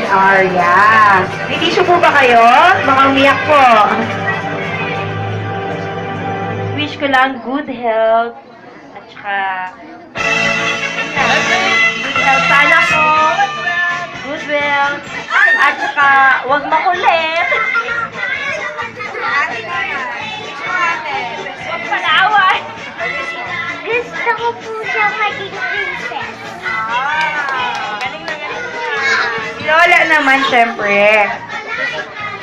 Arya. May tissue po ba kayo? Baka umiyak po. Wish ko lang good health at saka good health sana po. Good health. At saka huwag makulit. Huwag panaway. Gusto ko po siya maging princess. Galing na galing na. Si Lola naman, syempre.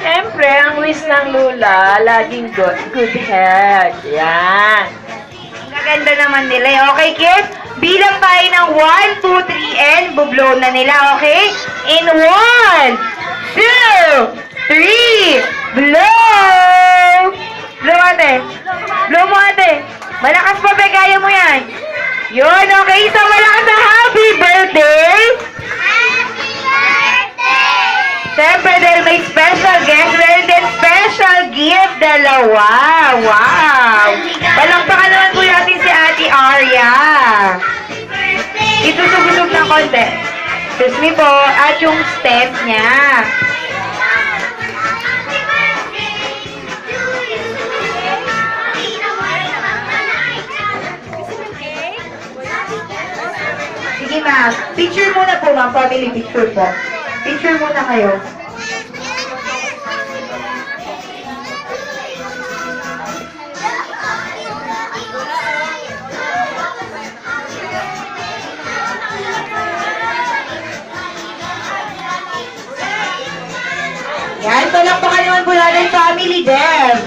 Syempre, ang wish ng Lola, laging good health. Yan. Ang gaganda naman nila. Okay, kids? Bilang tayo ng 1, 2, 3, and bublow na nila, okay? In 1, 2, 3, blow! Blow, ate. Blow mo, ate. Malakas pa, be. Kaya mo yan. Yun, okay. So, malakas na happy birthday. Happy birthday! Siyempre, dahil may special guest, meron din special gift, dalawa. Wow! Palakpakan naman po natin si Ate Arya. Itusog-usog ng konti. Excuse me po. At yung step niya. Sige ma'am. Picture muna po ma'am. Family picture po. Picture muna kayo. Yan, palakpakan naman po natin Family Dev.